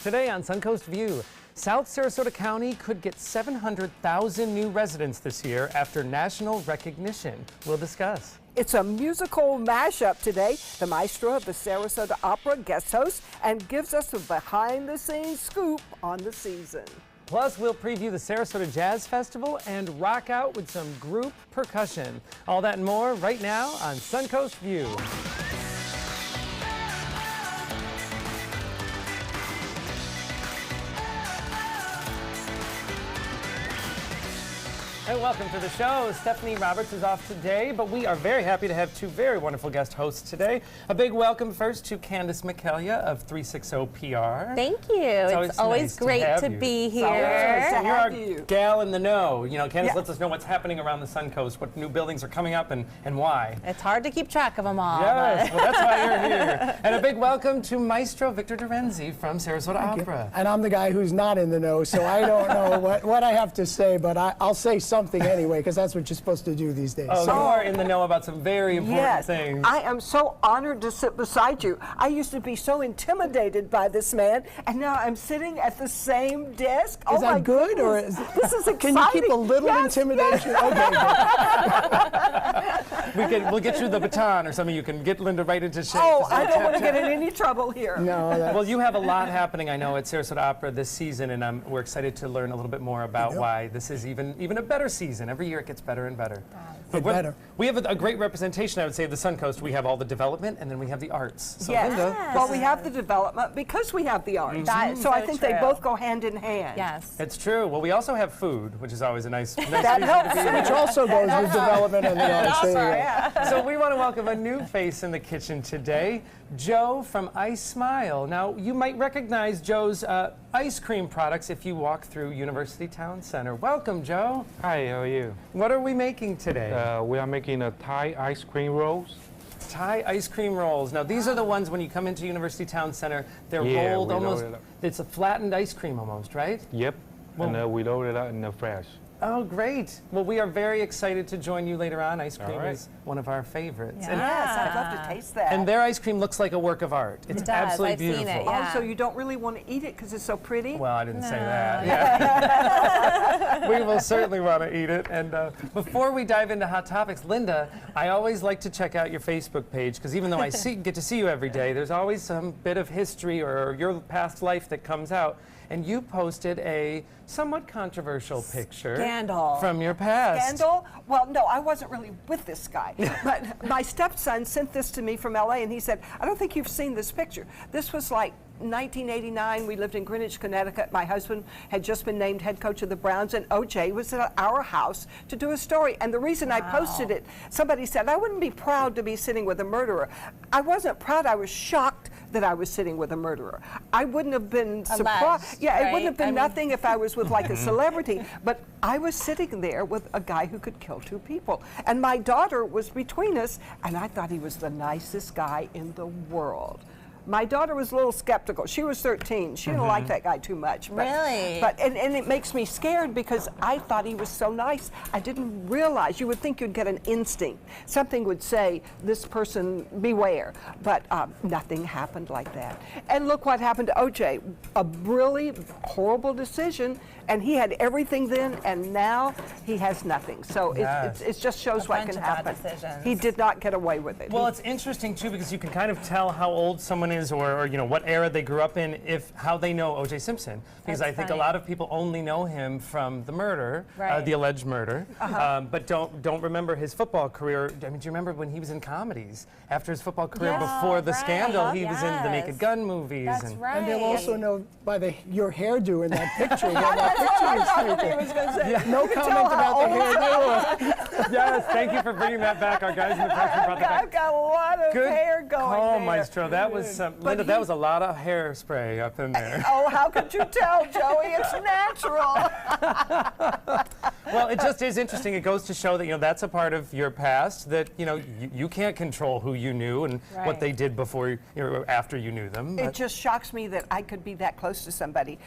Today on Suncoast View, South Sarasota County could get 700,000 new residents this year after national recognition. We'll discuss. It's a musical mashup today. The maestro of the Sarasota Opera guest host and gives us a behind-the-scenes scoop on the season. Plus, we'll preview the Sarasota Jazz Festival and rock out with some group percussion. All that and more right now on Suncoast View. And welcome to the show. Stephanie Roberts is off today, but we are very happy to have two very wonderful guest hosts today. A big welcome first to Candace McKellia of 360 PR. Thank you. It's always nice great to be here. You're our gal in the know. You know, Candace lets us know what's happening around the Suncoast, what new buildings are coming up and why. It's hard to keep track of them all. Yes, well, that's why you're here. And a big welcome to Maestro Victor Dorenzi from Sarasota Opera. And I'm the guy who's not in the know, so I don't know what I have to say, but I'll say something anyway, because that's what you're supposed to do these days. Oh, so you are in the know about some very important things. I am so honored to sit beside you. I used to be so intimidated by this man, and now I'm sitting at the same desk. Is that good, or this is exciting. Can you keep a little intimidation? Okay. We'll get you the baton or something. You can get Linda right into shape. Oh, I don't want to get in any trouble here. No. Well, you have a lot happening, I know, at Sarasota Opera this season, and we're excited to learn a little bit more about why this is even a better season. Every year it gets better and better. We have a great representation, I would say, of the Suncoast. We have all the development, and then we have the arts. So, Linda. Well, we have the development because we have the arts. So I think they both go hand in hand. Yes. It's true. Well, we also have food, which is always a nice that helps. Which also goes with development and the arts. So we want to welcome a new face in the kitchen today, Joe from Ice Smile. Now, you might recognize Joe's ice cream products if you walk through University Town Center. Welcome, Joe. Hi, how are you? What are we making today? We are making a Thai ice cream rolls. Thai ice cream rolls. Now, these are the ones when you come into University Town Center, they're rolled almost, it's a flattened ice cream almost, right? Yep, and we roll it out in the fresh. Oh, great. Well, we are very excited to join you later on. Ice cream is one of our favorites. Yeah. Yes, I'd love to taste that. And their ice cream looks like a work of art. It's absolutely I've beautiful. seen it, yeah. Oh, so you don't really want to eat it because it's so pretty? Well, I didn't say that. Yeah. We will certainly want to eat it. And before we dive into hot topics, Linda, I always like to check out your Facebook page because even though I get to see you every day, there's always some bit of history or your past life that comes out. And you posted a somewhat controversial picture from your past. Scandal? Well, no, I wasn't really with this guy. But my stepson sent this to me from LA, and he said, I don't think you've seen this picture. This was like 1989. We lived in Greenwich, Connecticut. My husband had just been named head coach of the Browns, and OJ was at our house to do a story. And the reason I posted it, somebody said, I wouldn't be proud to be sitting with a murderer. I wasn't proud. I was shocked that I was sitting with a murderer. I wouldn't have been surprised. Yeah, it wouldn't have been nothing if I was with like a celebrity. But I was sitting there with a guy who could kill two people. And my daughter was between us, and I thought he was the nicest guy in the world. My daughter was a little skeptical. She was 13. She didn't like that guy too much. But, really? And it makes me scared because I thought he was so nice. I didn't realize. You would think you'd get an instinct. Something would say, this person, beware. But nothing happened like that. And look what happened to OJ. A really horrible decision. And he had everything then, and now he has nothing. So it just shows what can happen. He did not get away with it. Well, it's interesting, too, because you can kind of tell how old someone is or you know, what era they grew up in how they know O.J. Simpson. Because I think a lot of people only know him from the murder, the alleged murder, but don't remember his football career. I mean, do you remember when he was in comedies? After his football career, before the scandal, he was in the Naked Gun movies. That's right. And they'll also know by your hairdo in that picture. No comment about the hairdo. Yes, thank you for bringing that back. Our guys in the production brought that back. I've got a lot of hair going Oh, there. Maestro, that was Linda. That was a lot of hairspray up in there. Oh, how could you tell, Joey? It's natural. Well, it just is interesting. It goes to show that that's a part of your past that you can't control who you knew and what they did before or after you knew them. It just shocks me that I could be that close to somebody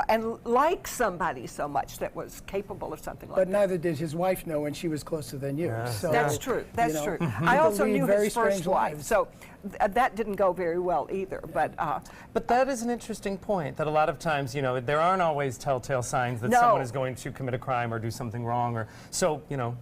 and like somebody so much that was capable of something like that. But neither did his wife know when she was closer than you. So, That's true. That's true. you I also lead knew very his first strange wife. lives. So that didn't go very well either. But that is an interesting point, that a lot of times, you know, there aren't always telltale signs that No. someone is going to commit a crime or do something wrong, or so, you know.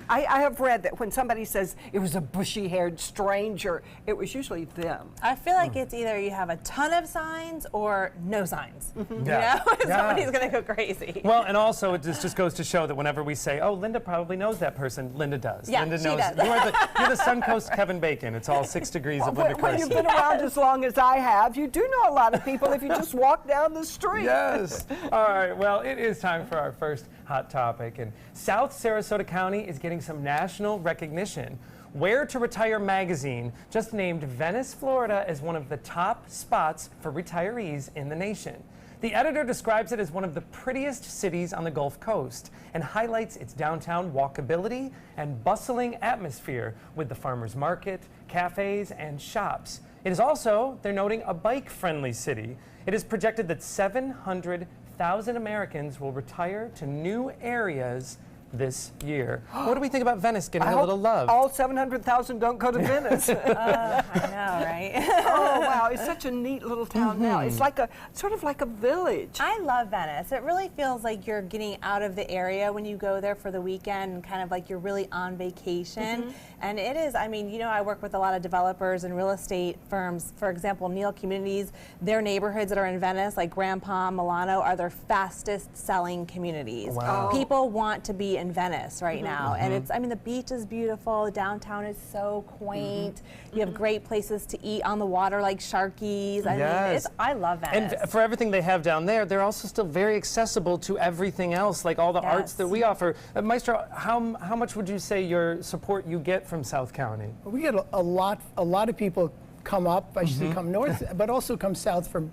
I have read that when somebody says it was a bushy-haired stranger, it was usually them. I feel like it's either you have a ton of signs or no signs. Yeah. You know, Yeah. somebody's going to go crazy. Well, and also it just goes to show that whenever we say, "Oh, Linda probably knows that person," Linda does. Yeah, Linda she knows. does. You're the Suncoast Kevin Bacon. It's all 6 degrees of Linda When you've Carson. been around as long as I have, you do know a lot of people if you just walk down the street. Yes. All right. Well, it is time for our first hot topic, and South Sarasota County is getting some national recognition. Where to Retire magazine just named Venice, Florida as one of the top spots for retirees in the nation. The editor describes it as one of the prettiest cities on the Gulf Coast and highlights its downtown walkability and bustling atmosphere with the farmers market, cafes, and shops. It is also, they're noting, a bike-friendly city. It is projected that 700,000 Americans will retire to new areas this year. What do we think about Venice getting a little love? All 700,000 don't go to Venice. I know, right? Oh, wow. It's such a neat little town now. It's like sort of like a village. I love Venice. It really feels like you're getting out of the area when you go there for the weekend, and kind of like you're really on vacation. And it is, I mean, you know, I work with a lot of developers and real estate firms. For example, Neal Communities, their neighborhoods that are in Venice, like Grandpa, Milano, are their fastest selling communities. Wow. People want to be in Venice right now. And it's, I mean, the beach is beautiful. The downtown is so quaint. You have great places to eat on the water, like Sharky's. I mean, I love Venice. And for everything they have down there, they're also still very accessible to everything else, like all the arts that we offer. Maestro, how much would you say your support you get from South County? We get a lot of people come up, I should say come north, but also come south from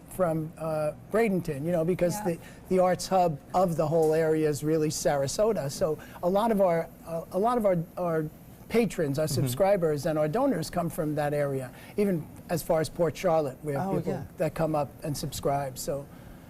Bradenton, you know, because the arts hub of the whole area is really Sarasota. So a lot of our patrons, our subscribers, and our donors come from that area, even as far as Port Charlotte, we have people that come up and subscribe. So.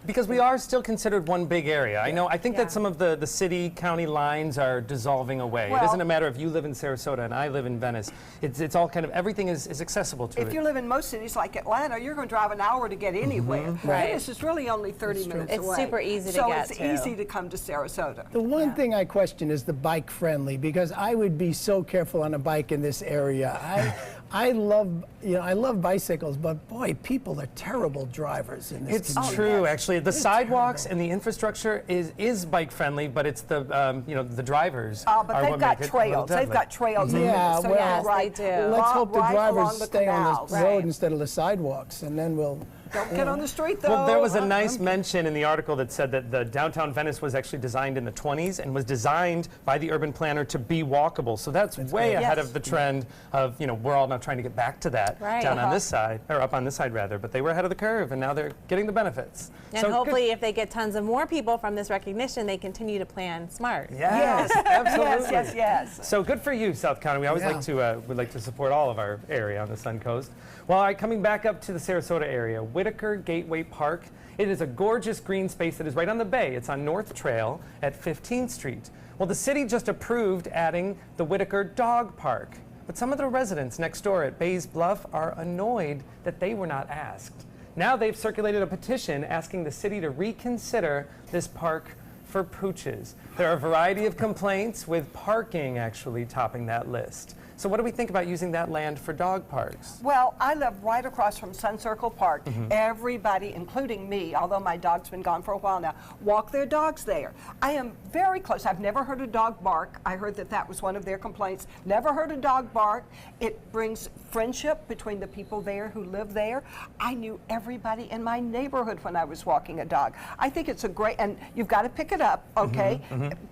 Because we are still considered one big area. I think that some of the city-county lines are dissolving away. Well, it isn't a matter of you live in Sarasota and I live in Venice. It's all kind of, everything is accessible to it. If you live in most cities like Atlanta, you're going to drive an hour to get anywhere. Venice is really only 30 minutes away. It's super easy to so get it's to. easy to come to Sarasota. The one thing I question is the bike friendly, because I would be so careful on a bike in this area. I love bicycles, but boy, people are terrible drivers in this It's community. true, actually. The sidewalks and the infrastructure is bike friendly, but it's the the drivers. But are they've what got make it trails. They've deadly. got trails. Yeah, so well, yes, right, they do. Let's hope the right drivers along the stay on canals. the road instead of the sidewalks, and then we'll. Don't get on the street, though. Well, there was a nice mention in the article that said that the downtown Venice was actually designed in the 20s and was designed by the urban planner to be walkable. So that's way ahead of the trend of, we're all now trying to get back to that down on this side, or up on this side rather, but they were ahead of the curve and now they're getting the benefits. And so hopefully if they get tons of more people from this recognition, they continue to plan smart. Yes, absolutely. Yes. So good for you, South County. We always would like to support all of our area on the Suncoast. Well, all right, coming back up to the Sarasota area, Whitaker Gateway Park. It is a gorgeous green space that is right on the bay. It's on North Trail at 15th Street. Well, the city just approved adding the Whitaker Dog Park, but some of the residents next door at Bays Bluff are annoyed that they were not asked. Now they've circulated a petition asking the city to reconsider this park for pooches. There are a variety of complaints, with parking actually topping that list. So what do we think about using that land for dog parks? Well, I live right across from Sun Circle Park. Everybody, including me, although my dog's been gone for a while now, walk their dogs there. I am very close. I've never heard a dog bark. I heard that was one of their complaints. Never heard a dog bark. It brings friendship between the people there who live there. I knew everybody in my neighborhood when I was walking a dog. I think it's a great, and you've got to pick it up, okay?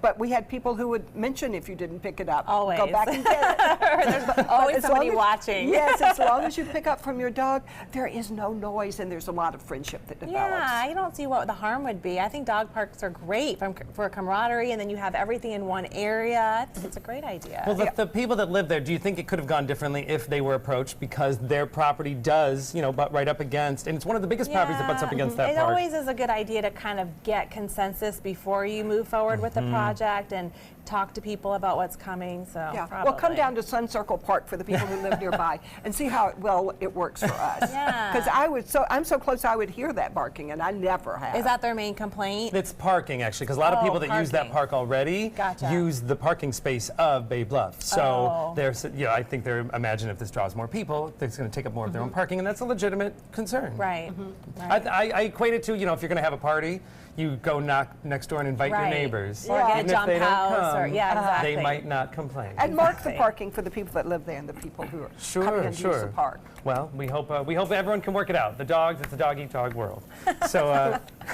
But we had people who would mention if you didn't pick it up. Always. Go back and get it. There's always as somebody long as- watching. Yes, as long as you pick up from your dog, there is no noise and there's a lot of friendship that develops. Yeah, I don't see what the harm would be. I think dog parks are great for camaraderie, and then you have everything in one area. It's a great idea. Well, the people that live there, do you think it could have gone differently if they were approached, because their property does, butt right up against, and it's one of the biggest properties that butts up against that It park. always is a good idea to kind of get consensus before you move forward with the project and talk to people about what's coming. So Yeah. probably. Well, come down to Sun Circle Park for the people who live nearby and see how well it works for us. Yeah. Because I'm so close I would hear that barking, and I never have. Is that their main complaint? It's parking, actually, because a lot of people that use that parking. park already Gotcha. use the parking space of Bay Bluff. So there's, I think they're, imagine if this draws more people, it's going to take up more of their own parking, and that's a legitimate concern. Right. Right. I equate it to, if you're going to have a party, you go knock next door and invite your neighbors. Or get a Even if jump they don't house, or come, exactly. they might not complain. And mark the parking for the people that live there and the people who are coming in to use the park. Well, we hope everyone can work it out. The dogs, it's a dog-eat-dog world. So,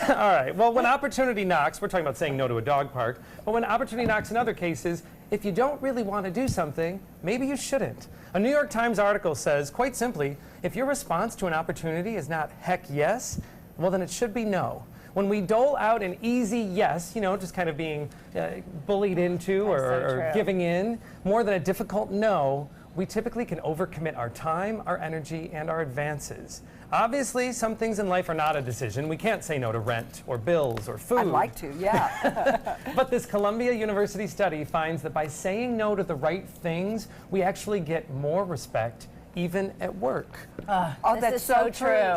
all right. Well, when opportunity knocks, we're talking about saying no to a dog park, but when opportunity knocks in other cases, if you don't really want to do something, maybe you shouldn't. A New York Times article says, quite simply, if your response to an opportunity is not heck yes, well, then it should be no. When we dole out an easy yes, just kind of being bullied into or giving in, more than a difficult no, we typically can overcommit our time, our energy, and our advances. Obviously, some things in life are not a decision. We can't say no to rent or bills or food. I'd like to, yeah. But this Columbia University study finds that by saying no to the right things, we actually get more respect, even at work. That's so true.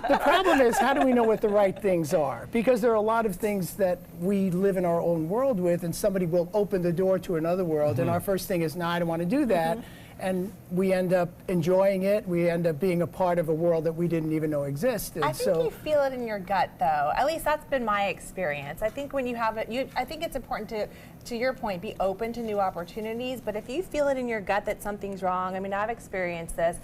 The problem is, how do we know what the right things are? Because there are a lot of things that we live in our own world with, and somebody will open the door to another world, and our first thing is, no, I don't want to do that. And we end up enjoying it. We end up being a part of a world that we didn't even know existed. I think you feel it in your gut, though. At least that's been my experience. I think when you have it, I think it's important to your point, be open to new opportunities. But if you feel it in your gut that something's wrong, I mean, I've experienced this.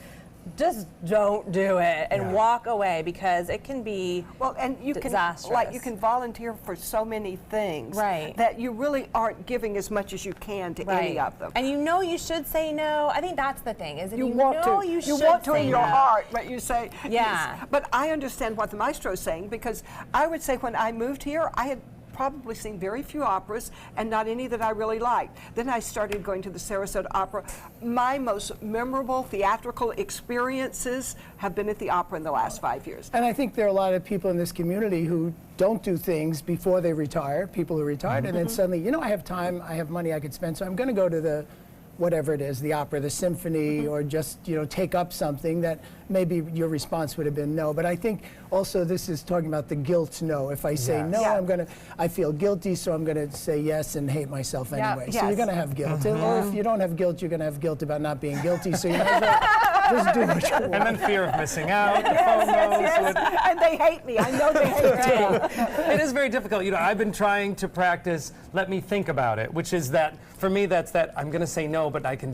Just don't do it and walk away, because it can be and you disastrous. you can volunteer for so many things Right. that you really aren't giving as much as you can to any of them. And you should say no. I think that's the thing, is that You want to. you You should want to say in your no. heart, but you say Yeah. yes. But I understand what the maestro's saying, because I would say when I moved here, I had probably seen very few operas and not any that I really liked. Then I started going to the Sarasota Opera. My most memorable theatrical experiences have been at the opera in the last 5 years. And I think there are a lot of people in this community who don't do things before they retire, people who retired, and then suddenly, I have time, I have money I could spend, so I'm going to go to the whatever it is, the opera, the symphony, or just, take up something that maybe your response would have been no. But I think also this is talking about the guilt no. If I say no, I feel guilty, so I'm going to say yes and hate myself anyway. So you're going to have guilt. Or if you don't have guilt, you're going to have guilt about not being guilty, so you might as well just do what you want. And then fear of missing out, FOMO. And they hate me. I know they hate me. It is very difficult. I've been trying to practice let me think about it, which is that, for me, that's that I'm going to say no, but I can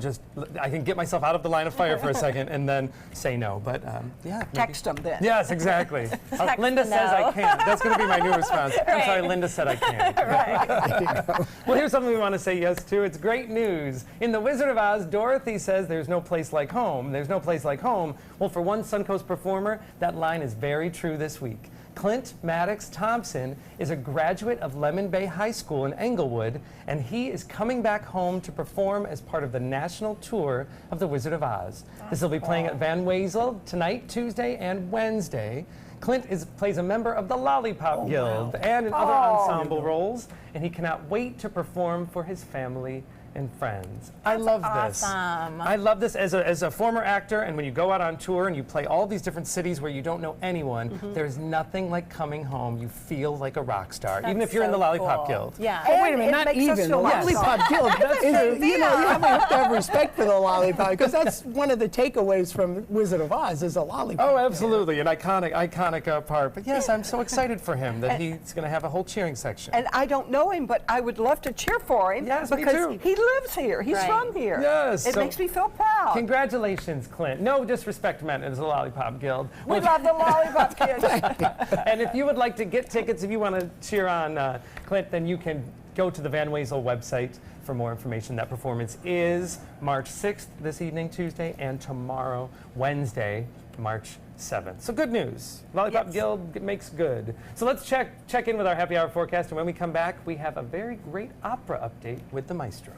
get myself out of the line of fire for a second and then say no. But yeah. Text them then. Yes, exactly. Linda says I can't. That's going to be my new response. I'm sorry, Linda said I can't. Well, here's something we want to say yes to. It's great news. In The Wizard of Oz, Dorothy says there's no place like home. There's no place like home. Well, for one Suncoast performer, that line is very true this week. Clint Maddox Thompson is a graduate of Lemon Bay High School in Englewood, and he is coming back home to perform as part of the national tour of The Wizard of Oz. This will be playing at Van Wezel tonight, Tuesday, and Wednesday. Clint plays a member of the Lollipop Guild and in other ensemble roles, and he cannot wait to perform for his family and friends. I love this. Awesome. I love this as a former actor, and when you go out on tour and you play all these different cities where you don't know anyone, there's nothing like coming home. You feel like a rock star, even if you're in the Lollipop Guild. Yeah. Oh, wait a minute, it not makes us even. The feel like Lollipop Guild. You have to have respect for the Lollipop, because that's one of the takeaways from Wizard of Oz is a lollipop. Oh, absolutely, an iconic part. But yes, I'm so excited for him that he's going to have a whole cheering section. And I don't know him, but I would love to cheer for him. Yes, me because too. he lives here. He's from here. Yes. It so makes me feel proud. Congratulations, Clint. No disrespect meant as the Lollipop Guild. We love the Lollipop Kids. And if you would like to get tickets, if you want to cheer on Clint, then you can go to the Van Wezel website for more information. That performance is March 6th, this evening, Tuesday, and tomorrow, Wednesday, March 7th. So good news. Lollipop Guild makes good. So let's check in with our happy hour forecast, and when we come back, we have a very great opera update with the maestro.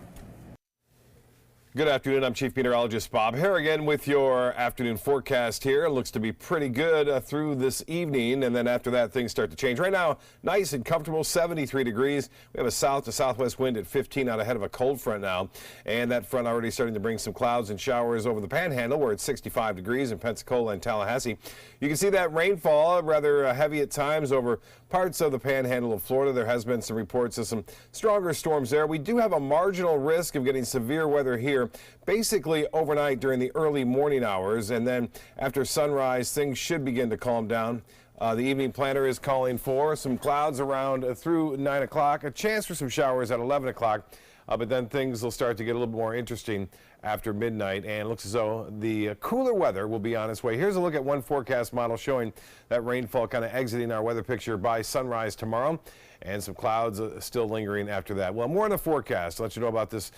Good afternoon. I'm Chief Meteorologist Bob Harrigan with your afternoon forecast here. It looks to be pretty good through this evening, and then after that, things start to change. Right now, nice and comfortable, 73 degrees. We have a south to southwest wind at 15 out ahead of a cold front now, and that front already starting to bring some clouds and showers over the Panhandle. We're at 65 degrees in Pensacola and Tallahassee. You can see that rainfall rather heavy at times over parts of the Panhandle of Florida. There has been some reports of some stronger storms there. We do have a marginal risk of getting severe weather here basically overnight during the early morning hours, and then after sunrise things should begin to calm down. The evening planner is calling for some clouds around through 9 o'clock, a chance for some showers at 11 o'clock, but then things will start to get a little more interesting after midnight, and it looks as though the cooler weather will be on its way. Here's a look at one forecast model showing that rainfall kind of exiting our weather picture by sunrise tomorrow, and some clouds still lingering after that. Well, more in the forecast. I'll let you know about this.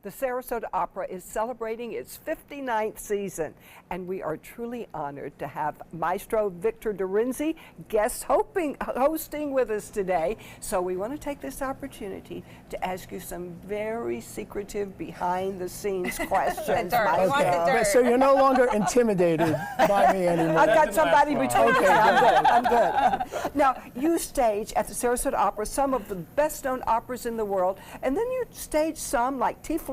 The Sarasota Opera is celebrating its 59th season, and we are truly honored to have Maestro Victor Dorinzi guest hosting with us today. So we want to take this opportunity to ask you some very secretive behind-the-scenes questions. Okay, so you're no longer intimidated by me anymore. I've got somebody between me. I'm good. Now, you stage at the Sarasota Opera some of the best-known operas in the world, and then you stage some like Tiefland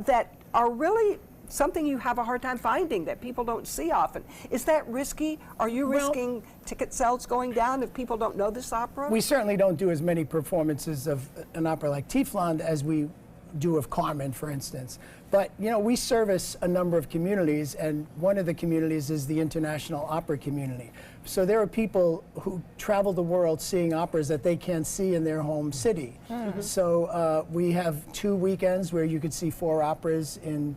that are really something you have a hard time finding that people don't see often. Is that risky? Are you risking ticket sales going down if people don't know this opera? We certainly don't do as many performances of an opera like Tiefland as we do of Carmen, for instance. But, you know, we service a number of communities, and one of the communities is the international opera community. So there are people who travel the world seeing operas that they can't see in their home city. So we have 2 weekends where you could see 4 operas in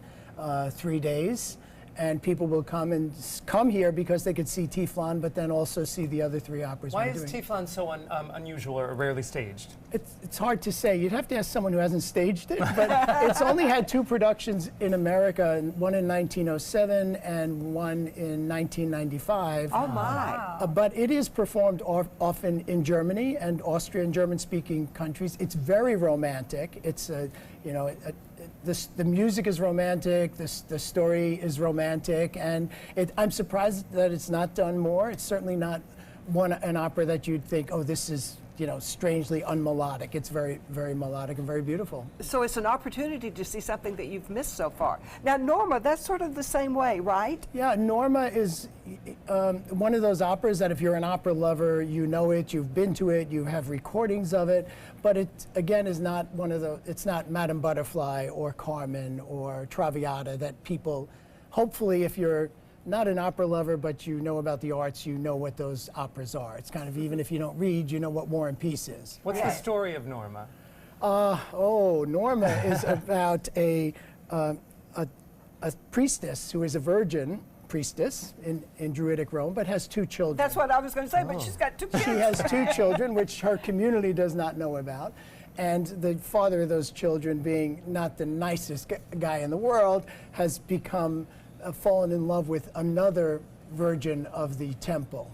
3 days. And people will come here because they could see Tiefland, but then also see the other 3 operas. Why is Tiefland so unusual or rarely staged? It's hard to say. You'd have to ask someone who hasn't staged it, but it's only had 2 productions in America, one in 1907 and one in 1995. Oh my! But it is performed often in Germany and Austria and German-speaking countries. It's very romantic. It's the music is romantic, the story is romantic, and I'm surprised that it's not done more. It's certainly not an opera that you'd think, oh, this is, strangely unmelodic. It's very, very melodic and very beautiful. So it's an opportunity to see something that you've missed so far. Now, Norma, that's sort of the same way, right? Yeah, Norma is one of those operas that if you're an opera lover, you know it, you've been to it, you have recordings of it, but it, again, is not it's not Madame Butterfly or Carmen or Traviata that people, hopefully, if you're not an opera lover, but you know about the arts, you know what those operas are. It's kind of, even if you don't read, you know what War and Peace is. What's the story of Norma? Norma is about a priestess who is a virgin priestess in Druidic Rome, but has 2 children. That's what I was going to say, but she's got 2 kids. She has 2 children, which her community does not know about. And the father of those children, being not the nicest guy in the world, has become fallen in love with another virgin of the temple.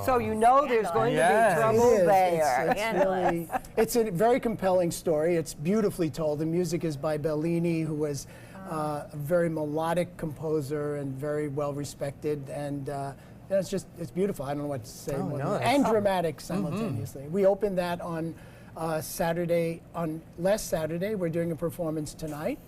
So you know there's going to be trouble there. It's a very compelling story. It's beautifully told. The music is by Bellini, who was a very melodic composer and very well respected. And it's beautiful. I don't know what to say. And dramatic simultaneously. We opened that on last Saturday. We're doing a performance tonight.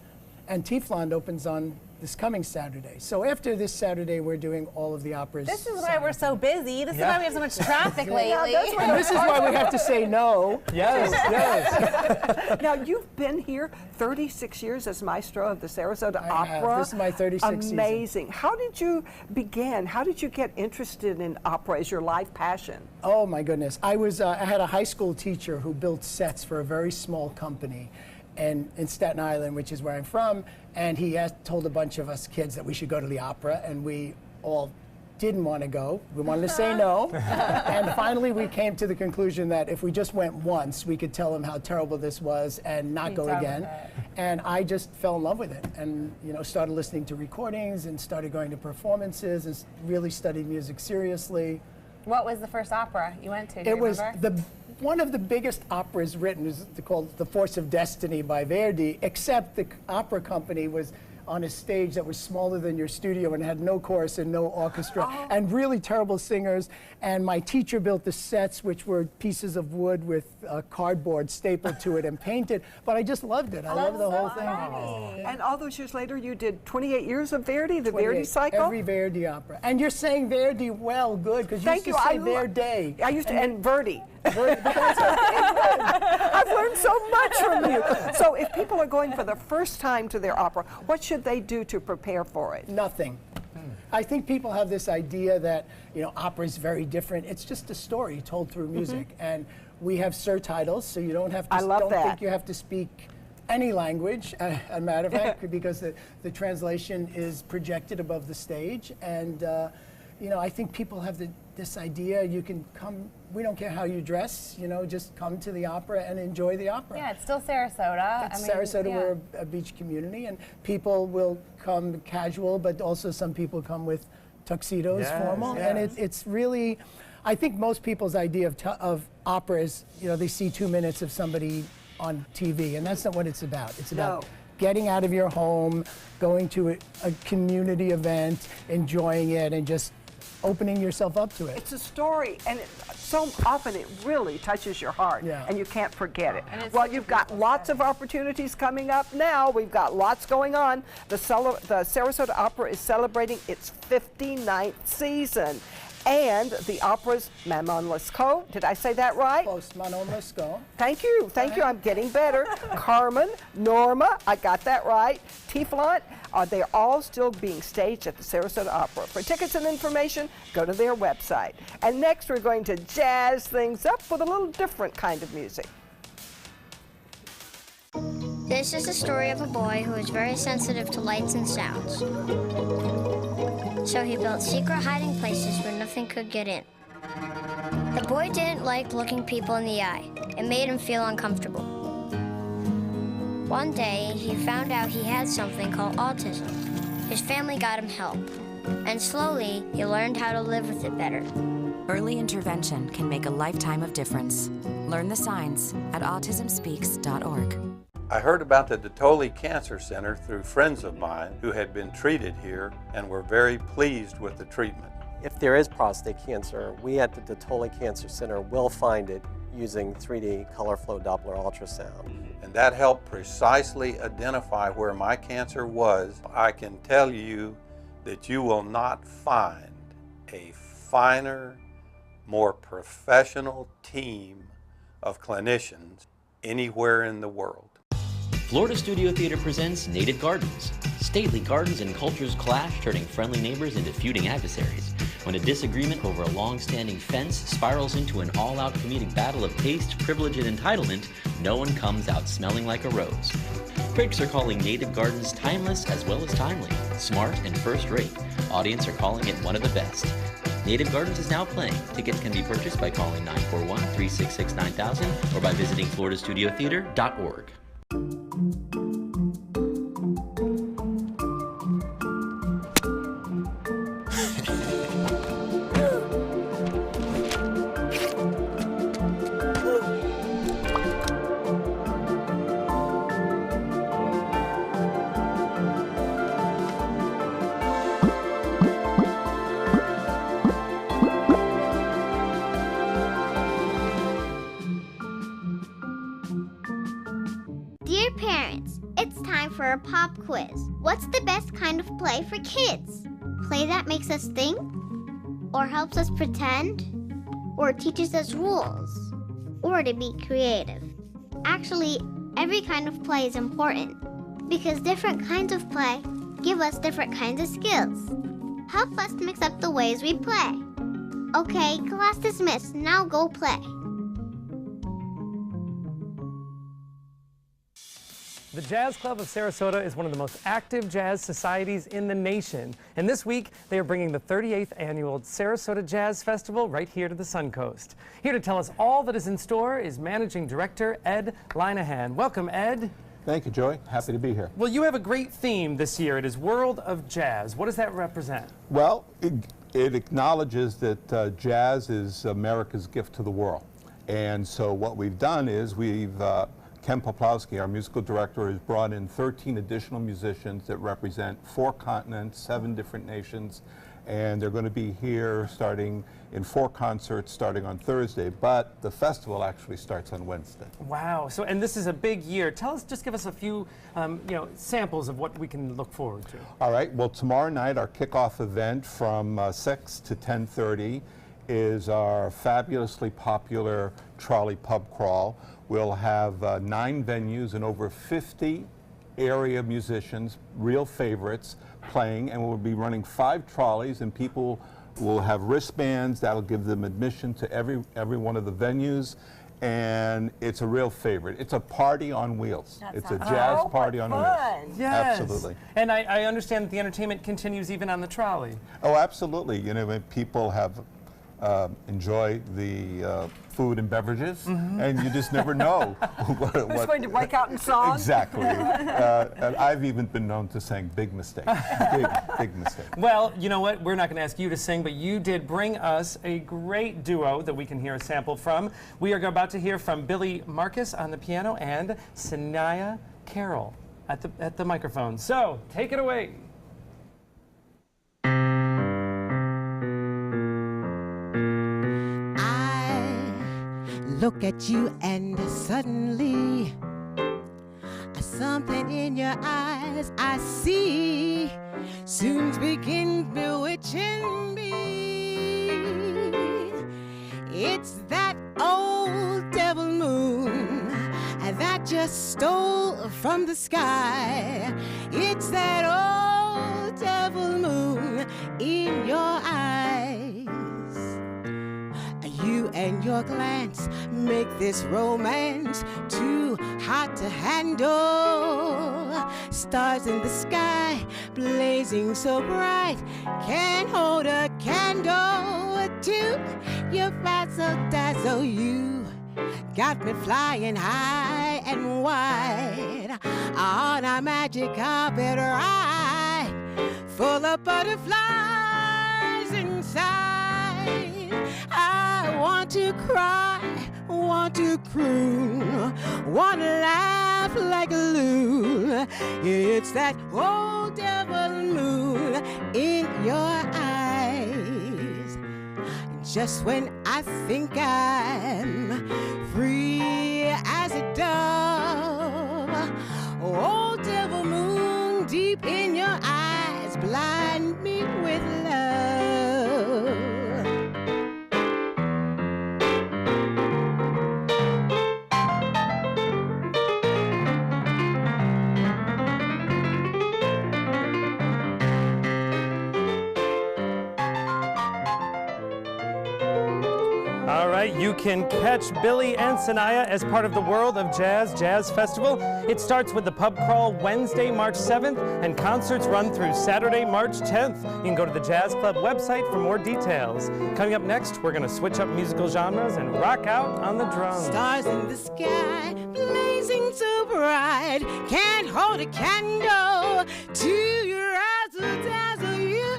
And Tiefland opens on this coming Saturday. So after this Saturday, we're doing all of the operas. This is why we're so busy. This is why we have so much traffic lately. And this is why we have to say no. Yes, yes. Now, you've been here 36 years as maestro of the Sarasota Opera. This is my 36th season. Amazing. How did you begin? How did you get interested in opera as your life passion? Oh, my goodness. I had a high school teacher who built sets for a very small company in Staten Island, which is where I'm from, and he told a bunch of us kids that we should go to the opera, and we all didn't want to go. We wanted to say no. And finally we came to the conclusion that if we just went once, we could tell them how terrible this was and not go again. And I just fell in love with it, and started listening to recordings and started going to performances and really studied music seriously. What was the first opera you went to? Do It you was remember? one of the biggest operas written is called The Force of Destiny by Verdi, except the opera company was on a stage that was smaller than your studio and had no chorus and no orchestra and really terrible singers. And my teacher built the sets, which were pieces of wood with cardboard stapled to it and painted. But I just loved it. I loved the whole thing. And all those years later, you did 28 years of Verdi, the Verdi 28, cycle? Every Verdi opera. And you're saying Verdi well, good, because you used to say Verdi. I used to, and Verdi. I've learned so much from you. So if people are going for the first time to their opera, what should they do to prepare for it? Nothing. I think people have this idea that, you know, opera is very different. It's just a story told through music. And we have surtitles, so you don't have to, think you have to speak any language, a matter of fact, because the translation is projected above the stage. And, you know, I think people have this idea you can come, we don't care how you dress, you know, just come to the opera and enjoy the opera. Yeah, it's still Sarasota. Sarasota, we're a beach community, and people will come casual, but also some people come with tuxedos, formal, and it's really, I think most people's idea of opera is, you know, they see 2 minutes of somebody on TV, and that's not what it's about. It's about getting out of your home, going to a community event, enjoying it, and just opening yourself up to it. It's a story, and so often it really touches your heart, and you can't forget it. Well, you've got lots of opportunities coming up now. We've got lots going on. The Sarasota Opera is celebrating its 59th season. And the opera's Manon Lescaut, did I say that right? Close, Manon Lescaut. Thank you, I'm getting better. Carmen, Norma, I got that right. Tiflant, they're all still being staged at the Sarasota Opera. For tickets and information, go to their website. And next we're going to jazz things up with a little different kind of music. This is the story of a boy who is very sensitive to lights and sounds. So he built secret hiding places where nothing could get in. The boy didn't like looking people in the eye. It made him feel uncomfortable. One day, he found out he had something called autism. His family got him help, and slowly, he learned how to live with it better. Early intervention can make a lifetime of difference. Learn the signs at autismspeaks.org. I heard about the Dotoli Cancer Center through friends of mine who had been treated here and were very pleased with the treatment. If there is prostate cancer, we at the Dotoli Cancer Center will find it using 3D color flow Doppler ultrasound. And that helped precisely identify where my cancer was. I can tell you that you will not find a finer, more professional team of clinicians anywhere in the world. Florida Studio Theater presents Native Gardens. Stately gardens and cultures clash, turning friendly neighbors into feuding adversaries. When a disagreement over a long-standing fence spirals into an all-out comedic battle of taste, privilege, and entitlement, no one comes out smelling like a rose. Critics are calling Native Gardens timeless as well as timely, smart and first-rate. Audience are calling it one of the best. Native Gardens is now playing. Tickets can be purchased by calling 941-366-9000 or by visiting floridastudiotheater.org. Dear parents, it's time for a pop quiz. What's the best kind of play for kids? Play that makes us think? Or helps us pretend? Or teaches us rules? Or to be creative? Actually, every kind of play is important because different kinds of play give us different kinds of skills. Help us mix up the ways we play. Okay, class dismissed. Now go play. The Jazz Club of Sarasota is one of the most active jazz societies in the nation. And this week, they are bringing the 38th annual Sarasota Jazz Festival right here to the Suncoast. Here to tell us all that is in store is Managing Director Ed Linehan. Welcome, Ed. Thank you, Joey. Happy to be here. Well, you have a great theme this year. It is World of Jazz. What does that represent? Well, it acknowledges that jazz is America's gift to the world. And so what we've done is Ken Poplowski, our musical director, has brought in 13 additional musicians that represent 4 continents, 7 different nations, and they're going to be here starting in 4 concerts starting on Thursday, but the festival actually starts on Wednesday. Wow. So, and this is a big year. Just give us a few, samples of what we can look forward to. All right. Well, tomorrow night, our kickoff event from 6 to 10:30 is our fabulously popular trolley pub crawl. We'll have 9 venues and over 50 area musicians, real favorites, playing, and we'll be running 5 trolleys, and people will have wristbands that'll give them admission to every one of the venues, and it's a real favorite. It's a party on wheels. It's a jazz party on wheels. Yes. Absolutely. And I understand that the entertainment continues even on the trolley. Oh, absolutely. You know, when people have enjoy the food and beverages, and you just never know who's going to break out in song. Exactly. And I've even been known to sing big mistake. Big mistake. Well, you know what? We're not going to ask you to sing, but you did bring us a great duo that we can hear a sample from. We are about to hear from Billy Marcus on the piano and Sanaya Carroll at the microphone. So, take it away. Look at you and suddenly something in your eyes I see soon begins bewitching me. It's that old devil moon that just stole from the sky. It's that old devil moon in your eyes. You and your glance make this romance too hot to handle. Stars in the sky blazing so bright, can't hold a candle to your razzle dazzle. You got me flying high and wide on a magic carpet ride full of butterflies inside. I want to cry, want to croon, want to laugh like a loon. It's that old devil moon in your eyes. Just when I think I'm free as a dove, old devil moon deep in your eyes, blind me with love. All right, you can catch Billy and Sanaya as part of the World of Jazz Festival. It starts with the pub crawl Wednesday, March 7th, and concerts run through Saturday, March 10th. You can go to the Jazz Club website for more details. Coming up next, we're going to switch up musical genres and rock out on the drums. Stars in the sky, blazing so bright, can't hold a candle to your razzle-dazzle. You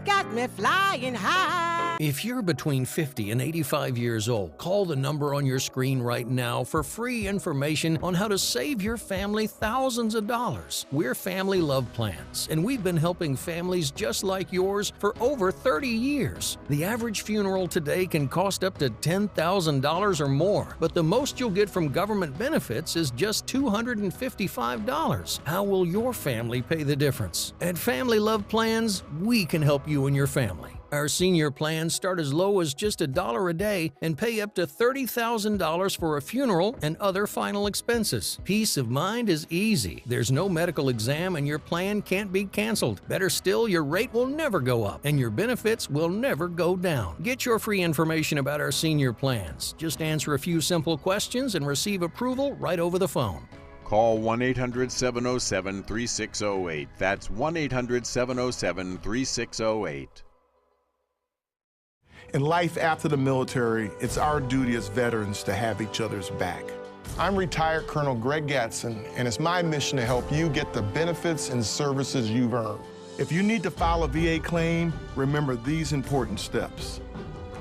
got me flying high. If you're between 50 and 85 years old, call the number on your screen right now for free information on how to save your family thousands of dollars. We're Family Love Plans, and we've been helping families just like yours for over 30 years. The average funeral today can cost up to $10,000 or more, but the most you'll get from government benefits is just $255. How will your family pay the difference? At Family Love Plans, we can help you and your family. Our senior plans start as low as just $1 a day and pay up to $30,000 for a funeral and other final expenses. Peace of mind is easy. There's no medical exam and your plan can't be canceled. Better still, your rate will never go up and your benefits will never go down. Get your free information about our senior plans. Just answer a few simple questions and receive approval right over the phone. Call 1-800-707-3608. That's 1-800-707-3608. In life after the military, it's our duty as veterans to have each other's back. I'm retired Colonel Greg Gatson, and it's my mission to help you get the benefits and services you've earned. If you need to file a VA claim, remember these important steps.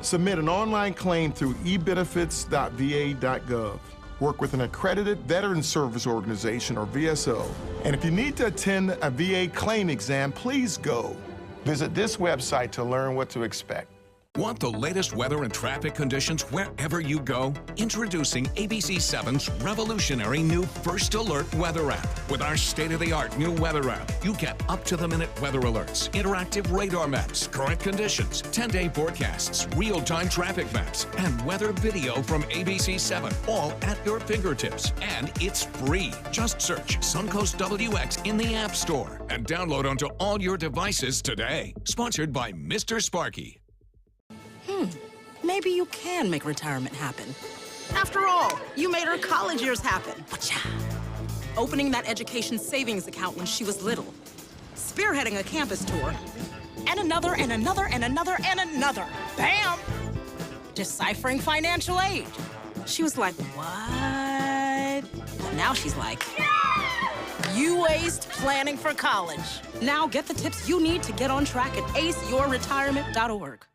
Submit an online claim through ebenefits.va.gov. Work with an accredited Veteran Service Organization, or VSO. And if you need to attend a VA claim exam, please go. Visit this website to learn what to expect. Want the latest weather and traffic conditions wherever you go? Introducing ABC7's revolutionary new First Alert weather app. With our state-of-the-art new weather app, you get up-to-the-minute weather alerts, interactive radar maps, current conditions, 10-day forecasts, real-time traffic maps, and weather video from ABC7, all at your fingertips. And it's free. Just search Suncoast WX in the App Store and download onto all your devices today. Sponsored by Mr. Sparky. Maybe you can make retirement happen. After all, you made her college years happen. Opening that education savings account when she was little. Spearheading a campus tour. And another, and another, and another, and another. Bam! Deciphering financial aid. She was like, what? But now she's like, you aced planning for college. Now get the tips you need to get on track at aceyourretirement.org.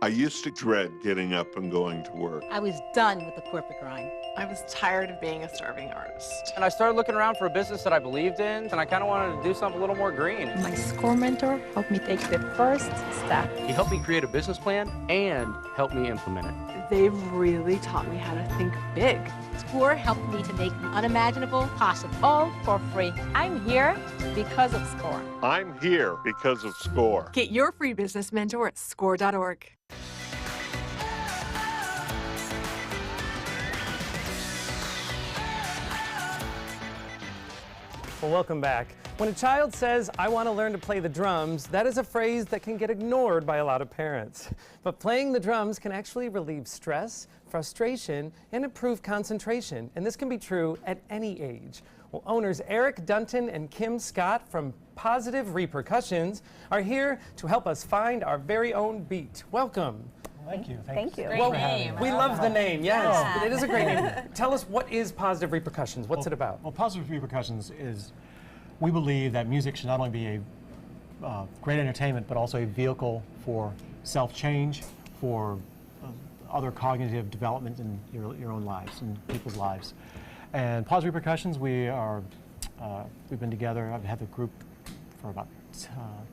I used to dread getting up and going to work. I was done with the corporate grind. I was tired of being a starving artist. And I started looking around for a business that I believed in, and I kind of wanted to do something a little more green. My SCORE mentor helped me take the first step. He helped me create a business plan and helped me implement it. They've really taught me how to think big. SCORE helped me to make the unimaginable possible, all for free. I'm here because of SCORE. I'm here because of SCORE. Get your free business mentor at score.org. Well, welcome back. When a child says, I want to learn to play the drums, that is a phrase that can get ignored by a lot of parents. But playing the drums can actually relieve stress, frustration, and improve concentration. And this can be true at any age. Well, owners Eric Dunton and Kim Scott from Positive Repercussions are here to help us find our very own beat. Welcome. Thank you. Thank you. Great Well, name. we love the name, yes. Yeah. It is a great name. Tell us, what is Positive Repercussions? What's it about? Well, Positive Repercussions is, we believe that music should not only be a great entertainment, but also a vehicle for self-change, for other cognitive development in your own lives and people's lives. And Positive Repercussions, we've been together. I've had the group for about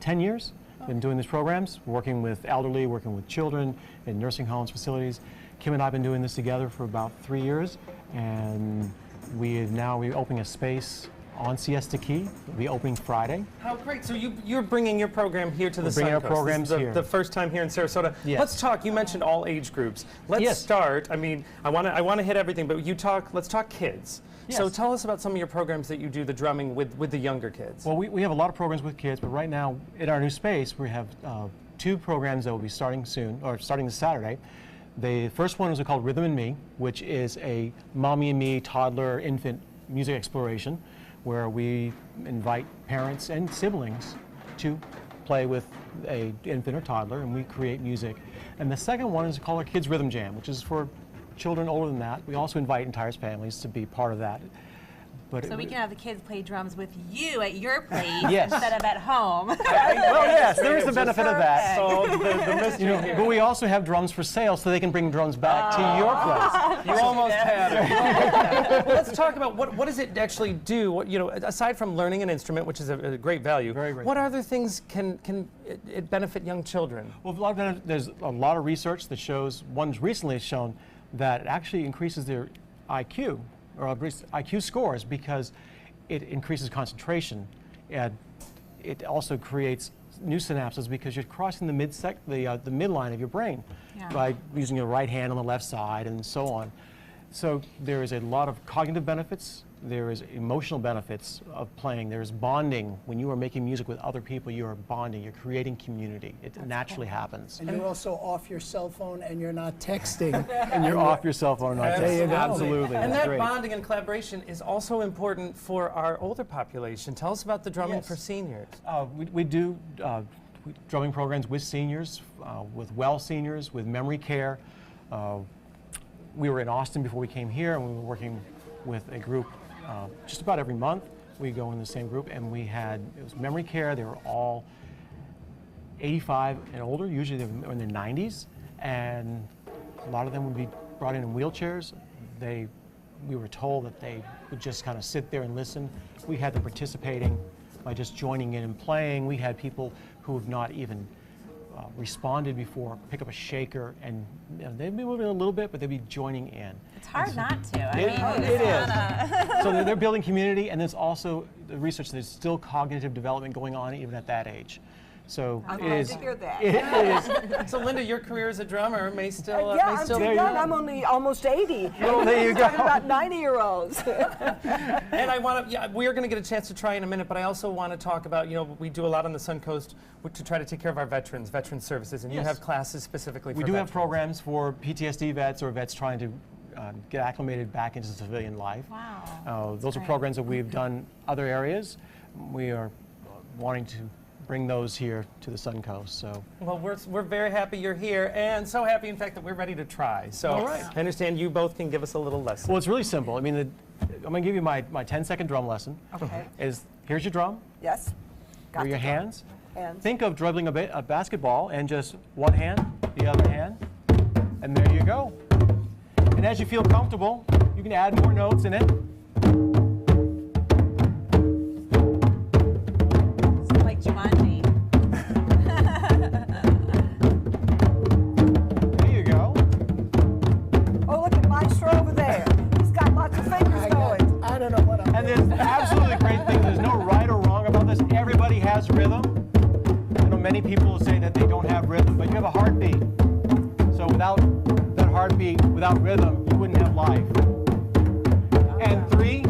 10 years. Been doing these programs, working with elderly, working with children in nursing homes, facilities. Kim and I have been doing this together for about 3 years, and we're opening a space on Siesta Key. We'll be opening Friday. How great. So you're bringing your program here to the Suncoast. Bringing our programs here. The first time here in Sarasota. Yes. Let's talk. You mentioned all age groups. Let's start. I mean, I want to hit everything, but let's talk kids. Yes. So tell us about some of your programs that you do the drumming with the younger kids. Well, we have a lot of programs with kids, but right now in our new space we have 2 programs that will be starting soon, or starting this Saturday. The first one is called Rhythm and Me, which is a mommy and me, toddler, infant music exploration, where we invite parents and siblings to play with an infant or toddler, and we create music. And the second one is called our Kids Rhythm Jam, which is for children older than that. We also invite entire families to be part of that. But so we can have the kids play drums with you at your place Yes. instead of at home. Well, yes, there is the benefit of that. So the mystery here. But we also have drums for sale, so they can bring drums back to your place. You almost had it. Well, let's talk about what does it actually do? What, aside from learning an instrument, which is a great value, what other things can it benefit young children? Well, there's a lot of research that shows, one's recently shown that it actually increases their IQ, or IQ scores, because it increases concentration. And it also creates new synapses because you're crossing the midline of your brain by using your right hand on the left side and so on. So there is a lot of cognitive benefits. There is emotional benefits of playing. There's bonding. When you are making music with other people, you are bonding. You're creating community. It naturally happens. And you're also off your cell phone and you're not texting. And you're off your cell phone and not There you texting. go. Absolutely. And That's that great. bonding and collaboration is also important for our older population. Tell us about the drumming Yes. for seniors. We do drumming programs with seniors, with well seniors, with memory care. We were in Austin before we came here, and we were working with a group just about every month. We go in the same group, and it was memory care. They were all 85 and older, usually they're in their 90s, and a lot of them would be brought in wheelchairs. We were told that they would just kind of sit there and listen. We had them participating by just joining in and playing. We had people who have not even responded before pick up a shaker, and they'd be moving a little bit, but they'd be joining in. It's hard not to. I mean, It is. is. So they're building community, and there's also the research. There's still cognitive development going on even at that age. So I'm it glad is. to hear that. It is. So Linda, your career as a drummer may still yeah, may I'm still too be young. I'm only almost 80. Well, there you We're talking go. about 90-year-olds. And I want to, we are going to get a chance to try in a minute, but I also want to talk about, we do a lot on the Suncoast to try to take care of our veteran services, and you Yes. have classes specifically for We do have veterans. programs for PTSD vets or vets trying to get acclimated back into civilian life. Wow. Those are programs that we've done other areas. We are wanting to bring those here to the Suncoast. So. Well, we're very happy you're here, and so happy, in fact, that we're ready to try. So All right. I understand you both can give us a little lesson. Well, it's really simple. I mean, I'm going to give you my 10-second drum lesson. Okay. Here's your drum. Yes. Here are your the drum. hands. Hands. Think of dribbling a basketball and just one hand, the other hand, and there you go. And as you feel comfortable, you can add more notes in it. It's like Jumanji. There you go. Oh, look at Maestro over there. He's got lots of fingers going. I don't know what I'm And there's absolutely great thing. There's no right or wrong about this. Everybody has rhythm. I know many people say that they don't have rhythm, but you have a heartbeat. So without that heartbeat, without rhythm, you wouldn't have life. And 3,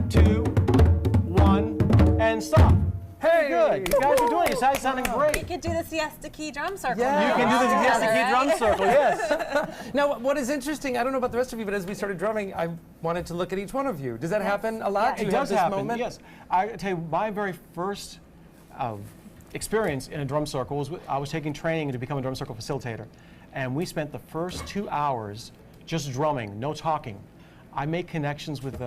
2, 1, and stop. Hey, good. You guys are doing it. You guys sounding You You great. could do the siesta key drum circle. Yeah. You can do the Together, Siesta Key drum right? circle, yes. Now, what is interesting, I don't know about the rest of you, but as we started drumming, I wanted to look at each one of you. Does that happen a lot? Do It you have does this happen, moment? yes. I tell you, my very first experience in a drum circle was I was taking training to become a drum circle facilitator. And we spent the first 2 hours just drumming, no talking. I make connections with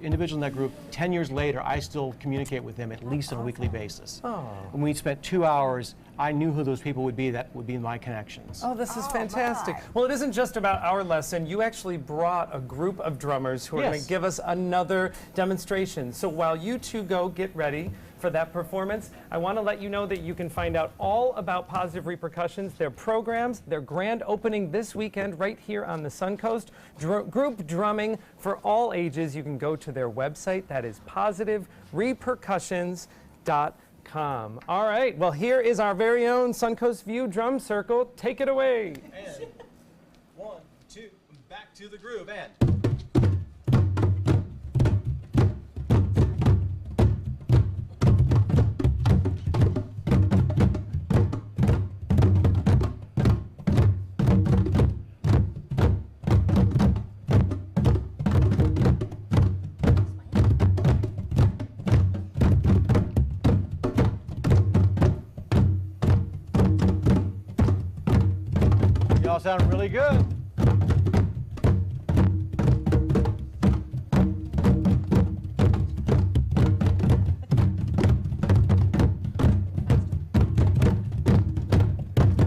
individuals in that group. 10 years later, I still communicate with them at least on a weekly basis. Oh. And we spent 2 hours, I knew who those people would be that would be my connections. Oh, this is fantastic. Well, it isn't just about our lesson. You actually brought a group of drummers who are going Yes. to give us another demonstration. So while you two go get ready for that performance, I want to let you know that you can find out all about Positive Repercussions, their programs, their grand opening this weekend right here on the Suncoast. Group drumming for all ages. You can go to their website. That is positiverepercussions.com. All right, well, here is our very own Suncoast View Drum Circle. Take it away. And 1, 2, back to the groove, and. Y'all sound really good.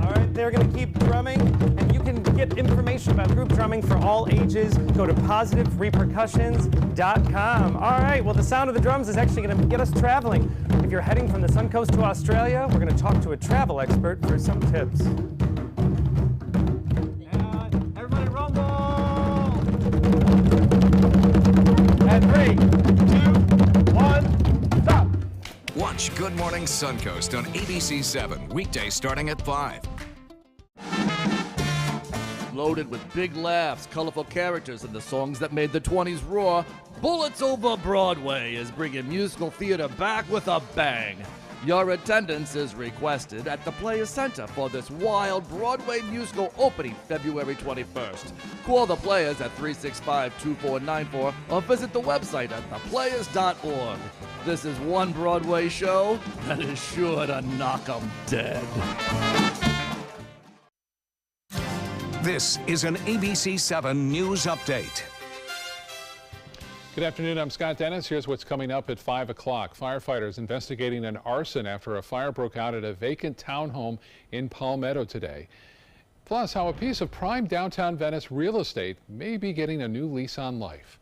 All right, they're going to keep drumming, and you can get information about group drumming for all ages. Go to positiverepercussions.com. All right, well, the sound of the drums is actually going to get us traveling. If you're heading from the Suncoast to Australia, we're going to talk to a travel expert for some tips. Everybody rumble! And 3, 2, 1, stop! Watch Good Morning Suncoast on ABC 7, weekdays starting at 5. Loaded with big laughs, colorful characters, and the songs that made the 20s roar, Bullets Over Broadway is bringing musical theater back with a bang. Your attendance is requested at the Players Center for this wild Broadway musical opening February 21st. Call the Players at 365-2494 or visit the website at theplayers.org. This is one Broadway show that is sure to knock 'em dead. This is an ABC 7 News Update. Good afternoon, I'm Scott Dennis. Here's what's coming up at 5 o'clock. Firefighters investigating an arson after a fire broke out at a vacant townhome in Palmetto today. Plus, how a piece of prime downtown Venice real estate may be getting a new lease on life.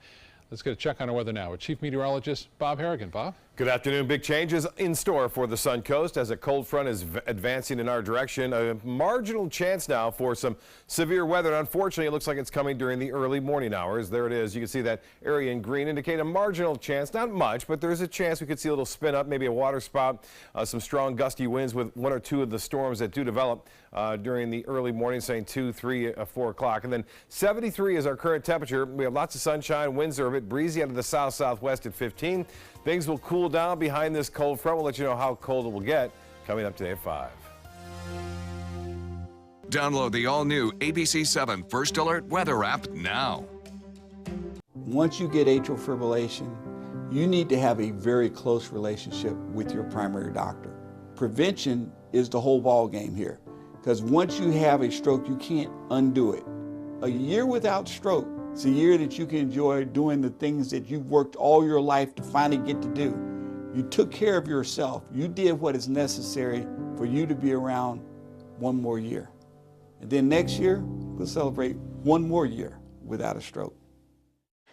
Let's get a check on our weather now with Chief Meteorologist Bob Harrigan. Bob? Good afternoon. Big changes in store for the Suncoast as a cold front is advancing in our direction. A marginal chance now for some severe weather. And unfortunately, it looks like it's coming during the early morning hours. There it is. You can see that area in green indicate a marginal chance. Not much, but there's a chance we could see a little spin up, maybe a water spout, some strong gusty winds with 1 or 2 of the storms that do develop during the early morning, saying 2, 3, 4 o'clock. And then 73 is our current temperature. We have lots of sunshine. Winds are a bit breezy out of the south-southwest at 15. Things will cool down behind this cold front. We'll let you know how cold it will get coming up today at 5. Download the all-new ABC 7 First Alert Weather app now. Once you get atrial fibrillation, you need to have a very close relationship with your primary doctor. Prevention is the whole ball game here, because once you have a stroke, you can't undo it. A year without stroke, it's a year that you can enjoy doing the things that you've worked all your life to finally get to do. You took care of yourself. You did what is necessary for you to be around one more year. And then next year, we'll celebrate one more year without a stroke.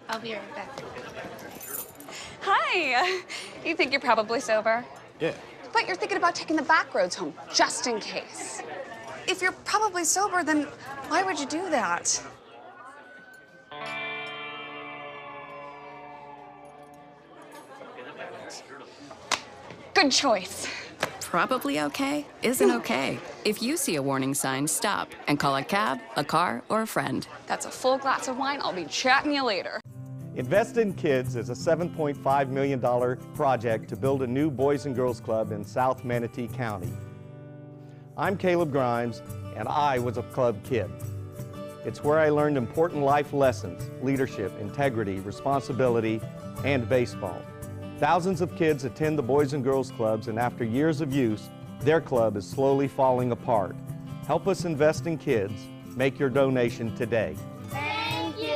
I'll be right back. Hi. You think you're probably sober? Yeah. But you're thinking about taking the back roads home, just in case. If you're probably sober, then why would you do that? Good choice. Probably okay isn't okay. If you see a warning sign, stop and call a cab, a car, or a friend. That's a full glass of wine. I'll be chatting you later. Invest in Kids is a $7.5 million project to build a new Boys and Girls Club in South Manatee County. I'm Caleb Grimes, and I was a club kid. It's where I learned important life lessons, leadership, integrity, responsibility, and baseball. Thousands of kids attend the Boys and Girls Clubs, and after years of use, their club is slowly falling apart. Help us invest in kids. Make your donation today. Thank you.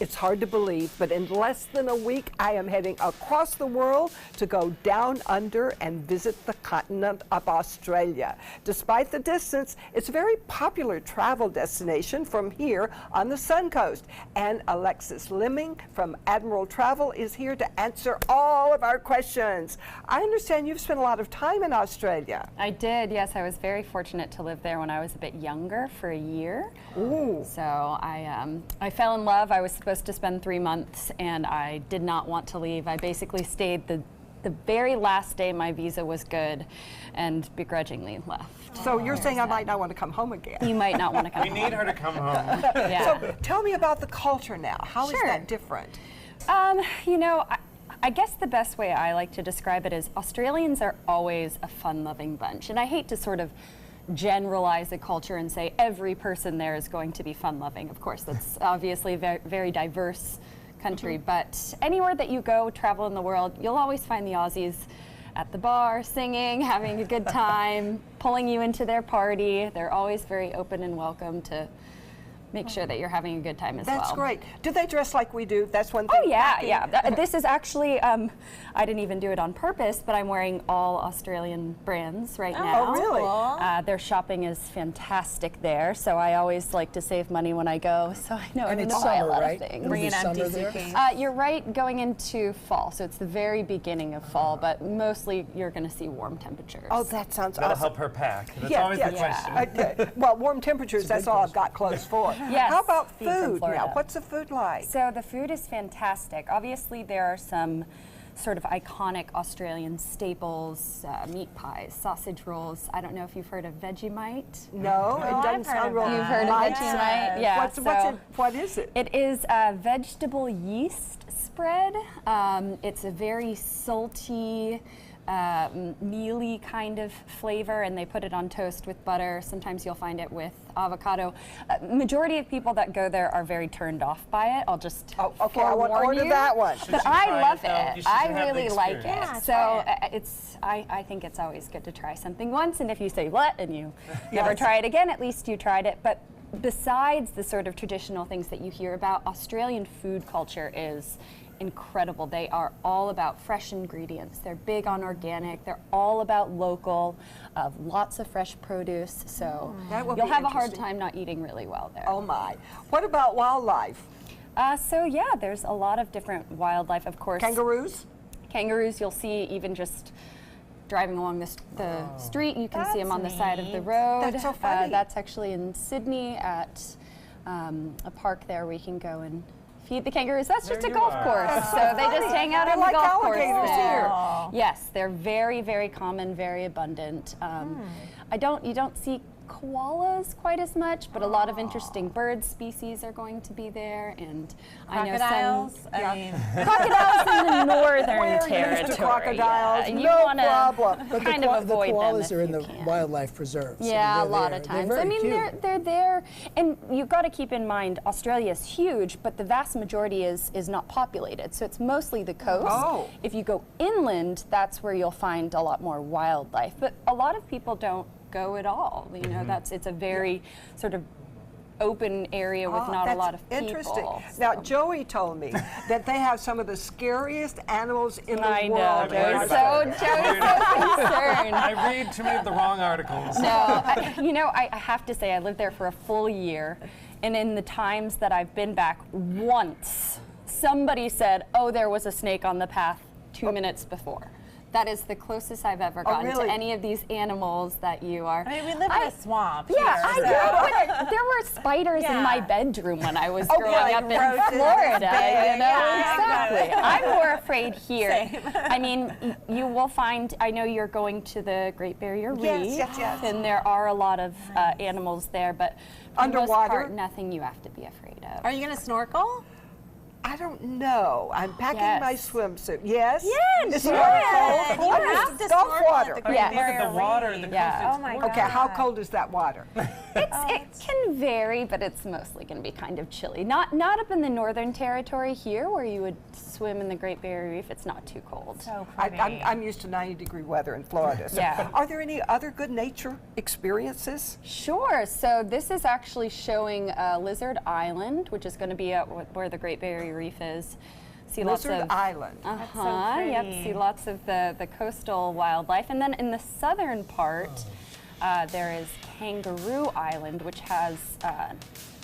It's hard to believe, but in less than a week, I am heading across the world to go down under and visit the continent of Australia. Despite the distance, it's a very popular travel destination from here on the Suncoast. And Alexis Lemming from Admiral Travel is here to answer all of our questions. I understand you've spent a lot of time in Australia. I did, yes. I was very fortunate to live there when I was a bit younger for a year. Ooh. So I fell in love. I was supposed to spend 3 months, and I did not want to leave. I basically stayed the very last day my visa was good and begrudgingly left. So you're saying I might not want to come home again. You might not want to come home. We need her to come home. Yeah. So tell me about the culture now. How is that different? You know, I guess the best way I like to describe it is Australians are always a fun-loving bunch. And I hate to sort of generalize the culture and say every person there is going to be fun-loving. Of course, that's obviously a very, very diverse country, but anywhere that you go, travel in the world, you'll always find the Aussies at the bar, singing, having a good time, pulling you into their party. They're always very open and welcome to make sure that you're having a good time as well. That's great. Do they dress like we do? That's one thing. Oh yeah, yeah. This is actually, I didn't even do it on purpose, but I'm wearing all Australian brands right now. Oh really? Their shopping is fantastic there, so I always like to save money when I go, so I know I'm going to buy a lot of things. Bring an empty suitcase. You're right, going into fall, so it's the very beginning of fall, but mostly you're going to see warm temperatures. Oh, that sounds That'll awesome. help her pack. That's always the question. Okay. Well, warm temperatures, that's all I've got clothes for. Yes, How about being from food Florida. now? What's the food like? So the food is fantastic. Obviously, there are some sort of iconic Australian staples, meat pies, sausage rolls. I don't know if you've heard of Vegemite. No, it doesn't sound real. You've heard of Vegemite? Yeah. What is it? It is a vegetable yeast spread. It's a very salty, mealy kind of flavor, and they put it on toast with butter. Sometimes you'll find it with avocado. Majority of people that go there are very turned off by it. I'll just okay, I want to order that one. But I love it. I really like it. Yeah, so I think it's always good to try something once, and if you say what and you never try it again, at least you tried it. But besides the sort of traditional things that you hear about, Australian food culture is incredible. They are all about fresh ingredients. They're big on organic. They're all about local, lots of fresh produce. So That will you'll be have a hard interesting. time not eating really well there. Oh my. What about wildlife? So yeah, there's a lot of different wildlife, of course. Kangaroos? Kangaroos you'll see even just driving along the street. You can see them on the side of the road. That's so funny. That's actually in Sydney at a park there where you can go and feed the kangaroos. That's just a golf course. So they just hang out They're on like the golf course alligators there. here. Yes, they're very, very common, very abundant. You don't see koalas quite as much, but a lot of interesting bird species are going to be there, and Crocodiles? I know I mean, crocodiles in the northern We're used to territory. crocodiles, yeah. You no wanna problem. But kind the of avoid the them koalas if are in you the can. wildlife preserve. so Yeah, they're a lot there. of They're times. very I mean, cute. they're there, and you've got to keep in mind Australia is huge, but the vast majority is not populated. So it's mostly the coast. Oh. If you go inland, that's where you'll find a lot more wildlife. But a lot of people don't go at all. You know, it's a very sort of open area with not a That's lot of people. interesting. so. Now, Joey told me that they have some of the scariest animals in the I know. world. Joey's so concerned. I read too many of the wrong articles. No, I have to say I lived there for a full year, and in the times that I've been back, once somebody said, "Oh, there was a snake on the path 2 minutes before." That is the closest I've ever gotten really? to any of these animals that you are. I mean, we live in a swamp. Yeah, here, I so. know, but there were spiders in my bedroom when I was growing right, up in roaches, Florida. big, Exactly. I'm more afraid here. Same. I mean, you will find. I know you're going to the Great Barrier Reef, Yes. and there are a lot of animals there, but for the most Underwater? part, nothing you have to be afraid of. Are you going to snorkel? I don't know. I'm packing Yes. my swimsuit. Yes? Yes, It's do not it. cold. You I have used to Gulf snorkel at water. the Great Yes. Barrier Look at the water in the Reef. coast. Yeah. It's Oh my gorgeous. Okay, how cold is that water? It can vary, but it's mostly going to be kind of chilly. Not up in the northern territory here, where you would swim in the Great Barrier Reef. It's not too cold. So I'm used to 90-degree weather in Florida. So Yeah. Are there any other good nature experiences? Sure. So this is actually showing Lizard Island, which is going to be where the Great Barrier Reef is. See Lizard lots of Island. Yep. See lots of the coastal wildlife, and then in the southern part, there is Kangaroo Island, which has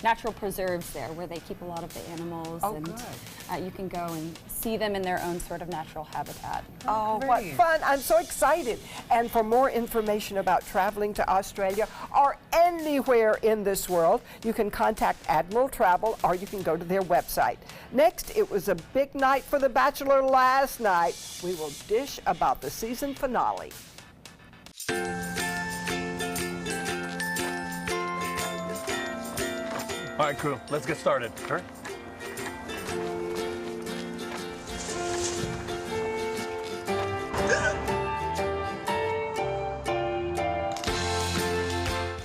natural preserves there where they keep a lot of the animals, and you can go and see them in their own sort of natural habitat. Oh, what fun. I'm so excited. And for more information about traveling to Australia or anywhere in this world, you can contact Admiral Travel or you can go to their website. Next, it was a big night for The Bachelor last night. We will dish about the season finale. All right, crew, let's get started. Sure.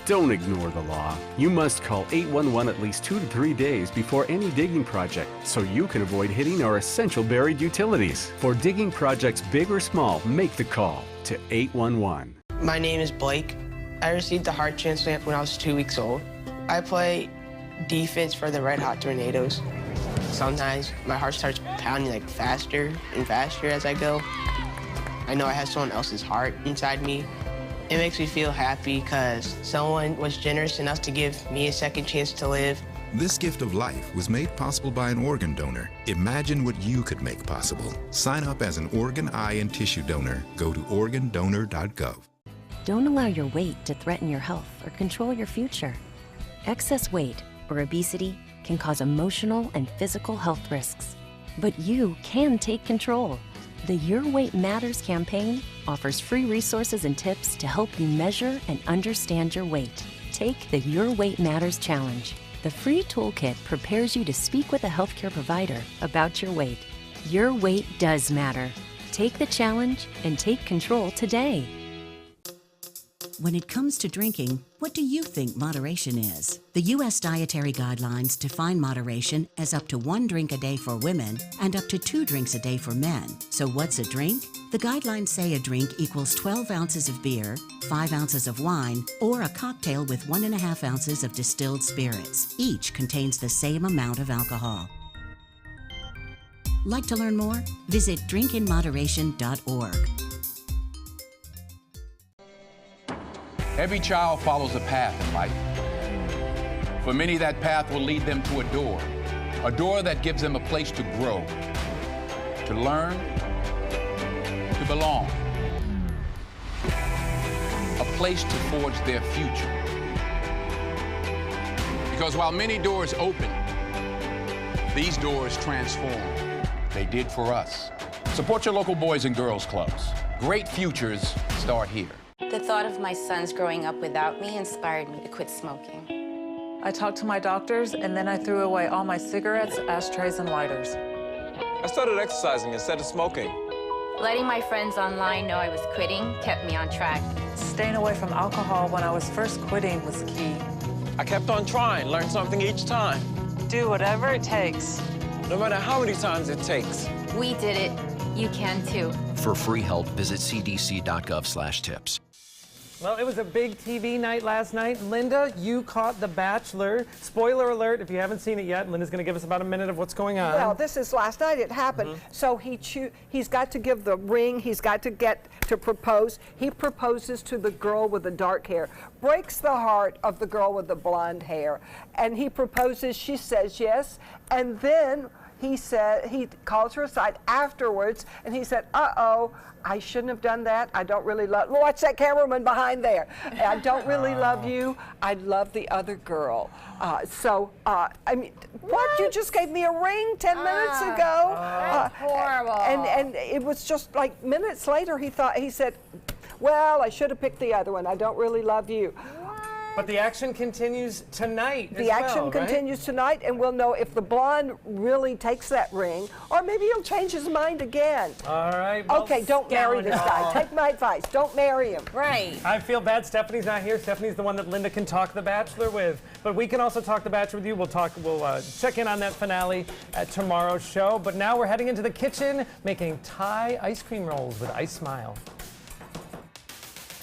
Don't ignore the law. You must call 811 at least 2 to 3 days before any digging project so you can avoid hitting our essential buried utilities. For digging projects big or small, make the call to 811. My name is Blake. I received a heart transplant when I was 2 weeks old. I play defense for the Red Hot Tornadoes. Sometimes my heart starts pounding like faster and faster as I go. I know I have someone else's heart inside me. It makes me feel happy because someone was generous enough to give me a second chance to live. This gift of life was made possible by an organ donor. Imagine what you could make possible. Sign up as an organ, eye, and tissue donor. Go to organdonor.gov. Don't allow your weight to threaten your health or control your future. Excess weight or obesity can cause emotional and physical health risks. But you can take control. The Your Weight Matters campaign offers free resources and tips to help you measure and understand your weight. Take the Your Weight Matters Challenge. The free toolkit prepares you to speak with a healthcare provider about your weight. Your weight does matter. Take the challenge and take control today. When it comes to drinking, what do you think moderation is? The U.S. Dietary Guidelines define moderation as up to 1 drink a day for women and up to 2 drinks a day for men. So what's a drink? The guidelines say a drink equals 12 ounces of beer, 5 ounces of wine, or a cocktail with 1.5 ounces of distilled spirits. Each contains the same amount of alcohol. Like to learn more? Visit drinkinmoderation.org. Every child follows a path in life. For many, that path will lead them to a door that gives them a place to grow, to learn, to belong, a place to forge their future. Because while many doors open, these doors transform. They did for us. Support your local Boys and Girls Clubs. Great futures start here. The thought of my sons growing up without me inspired me to quit smoking. I talked to my doctors, and then I threw away all my cigarettes, ashtrays, and lighters. I started exercising instead of smoking. Letting my friends online know I was quitting kept me on track. Staying away from alcohol when I was first quitting was key. I kept on trying, learned something each time. Do whatever it takes. No matter how many times it takes. We did it. You can too. For free help, visit cdc.gov/tips. Well, it was a big TV night last night. Linda, you caught The Bachelor. Spoiler alert, if you haven't seen it yet, Linda's going to give us about a minute of what's going on. Well, this is last night it happened. So he's got to give the ring, he's got to get to propose. He proposes to the girl with the dark hair, breaks the heart of the girl with the blonde hair, and he proposes, she says yes, and then he calls her aside afterwards, and he said, uh-oh, I shouldn't have done that. I don't really love, watch that cameraman behind there. I don't really love you. I love the other girl. I mean, what? You just gave me a ring 10 minutes ago. That's horrible. And it was just like minutes later he said, well, I should have picked the other one. I don't really love you. But the action continues tonight. The action continues tonight, and we'll know if the blonde really takes that ring, or maybe he'll change his mind again. All right. Well, okay, don't marry this guy. Take my advice. Don't marry him. Right. I feel bad Stephanie's not here. Stephanie's the one that Linda can talk The Bachelor with. But we can also talk The Bachelor with you. We'll check in on that finale at tomorrow's show. But now we're heading into the kitchen, making Thai ice cream rolls with Ice Smile.